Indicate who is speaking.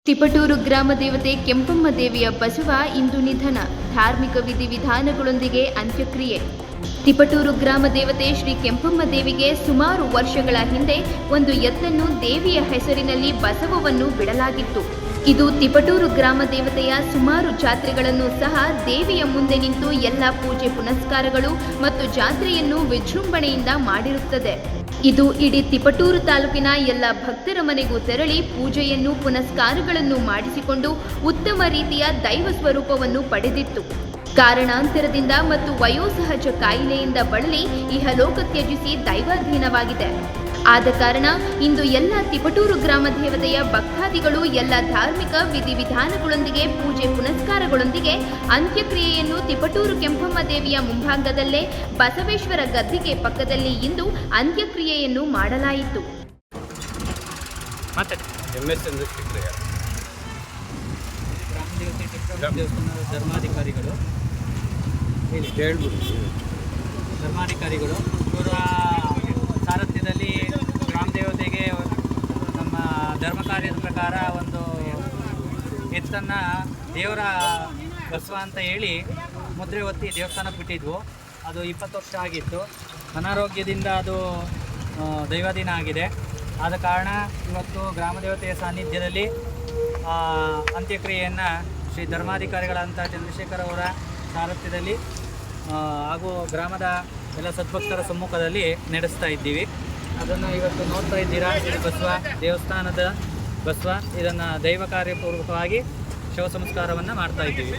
Speaker 1: ತಿಪಟೂರು ಗ್ರಾಮ ದೇವತೆ ಕೆಂಪಮ್ಮ ದೇವಿಯ ಬಸವ ಇಂದು ನಿಧನ. ಧಾರ್ಮಿಕ ವಿಧಿವಿಧಾನಗಳೊಂದಿಗೆ ಅಂತ್ಯಕ್ರಿಯೆ. ತಿಪಟೂರು ಗ್ರಾಮ ದೇವತೆ ಶ್ರೀ ಕೆಂಪಮ್ಮ ದೇವಿಗೆ ಸುಮಾರು ವರ್ಷಗಳ ಹಿಂದೆ ಒಂದು ಎತ್ತನ್ನು ದೇವಿಯ ಹೆಸರಿನಲ್ಲಿ ಬಸವವನ್ನು ಬಿಡಲಾಗಿತ್ತು. ಇದು ತಿಪಟೂರು ಗ್ರಾಮ ದೇವತೆಯ ಸುಮಾರು ಜಾತ್ರೆಗಳನ್ನು ಸಹ ದೇವಿಯ ಮುಂದೆ ನಿಂತು ಎಲ್ಲ ಪೂಜೆ ಪುನಸ್ಕಾರಗಳು ಮತ್ತು ಜಾತ್ರೆಯನ್ನು ವಿಜೃಂಭಣೆಯಿಂದ ಮಾಡಿರುತ್ತದೆ. ಇದು ಇಡೀ ತಿಪಟೂರು ತಾಲೂಕಿನ ಎಲ್ಲ ಭಕ್ತರ ಮನೆಗೂ ತೆರಳಿ ಪೂಜೆಯನ್ನು ಪುನಸ್ಕಾರಗಳನ್ನು ಮಾಡಿಸಿಕೊಂಡು ಉತ್ತಮ ರೀತಿಯ ದೈವ ಸ್ವರೂಪವನ್ನು ಪಡೆದಿತ್ತು. ಕಾರಣಾಂತರದಿಂದ ಮತ್ತು ವಯೋಸಹಜ ಕಾಯಿಲೆಯಿಂದ ಬಳಲಿ ಇಹಲೋಕ ತ್ಯಜಿಸಿ ದೈವಾಧೀನವಾಗಿದೆ. ಆದ ಕಾರಣ ಇಂದು ಎಲ್ಲ ತಿಪಟೂರು ಗ್ರಾಮ ದೇವತೆಯ ಭಕ್ತಾದಿಗಳು ಎಲ್ಲ ಧಾರ್ಮಿಕ ವಿಧಿವಿಧಾನಗಳೊಂದಿಗೆ ಪೂಜೆ ಪುನಸ್ಕಾರಗಳೊಂದಿಗೆ ಅಂತ್ಯಕ್ರಿಯೆಯನ್ನು ತಿಪಟೂರು ಕೆಂಪಮ್ಮ ದೇವಿಯ ಮುಂಭಾಗದಲ್ಲೇ ಬಸವೇಶ್ವರ ಗದ್ದಿಗೆ ಪಕ್ಕದಲ್ಲಿ ಇಂದು ಅಂತ್ಯಕ್ರಿಯೆಯನ್ನು ಮಾಡಲಾಯಿತು.
Speaker 2: ಧರ್ಮಾಧಿಕಾರಿಗಳು ಇವರ ಸಾರಥ್ಯದಲ್ಲಿ ಗ್ರಾಮ ದೇವತೆಗೆ ನಮ್ಮ ಧರ್ಮ ಕಾರ್ಯದ ಪ್ರಕಾರ ಒಂದು ಎತ್ತನ್ನು ದೇವರ ಬಸವ ಅಂತ ಹೇಳಿ ಮುದ್ರೆ ಒತ್ತಿ ದೇವಸ್ಥಾನ ಬಿಟ್ಟಿದ್ವು. ಅದು 20 ವರ್ಷ ಆಗಿತ್ತು. ಅನಾರೋಗ್ಯದಿಂದ ಅದು ದೈವಾಧೀನ ಆಗಿದೆ. ಆದ ಕಾರಣ ಇವತ್ತು ಗ್ರಾಮ ದೇವತೆಯ ಸಾನ್ನಿಧ್ಯದಲ್ಲಿ ಅಂತ್ಯಕ್ರಿಯೆಯನ್ನು ಶ್ರೀ ಧರ್ಮಾಧಿಕಾರಿಗಳಂಥ ಚಂದ್ರಶೇಖರ್ ಅವರ ಸಾರಥ್ಯದಲ್ಲಿ ಹಾಗೂ ಗ್ರಾಮದ ಎಲ್ಲ ಸದ್ಭಕ್ತರ ಸಮ್ಮುಖದಲ್ಲಿ ನಡೆಸ್ತಾ ಇದ್ದೀವಿ. ಅದನ್ನು ಇವತ್ತು ನೋಡ್ತಾ ಇದ್ದೀರಾ. ಇದು ಬಸವ ದೇವಸ್ಥಾನದ ಬಸವ. ಇದನ್ನು ದೈವ ಕಾರ್ಯಪೂರ್ವಕವಾಗಿ ಶವ ಸಂಸ್ಕಾರವನ್ನು ಮಾಡ್ತಾ ಇದ್ದೀವಿ.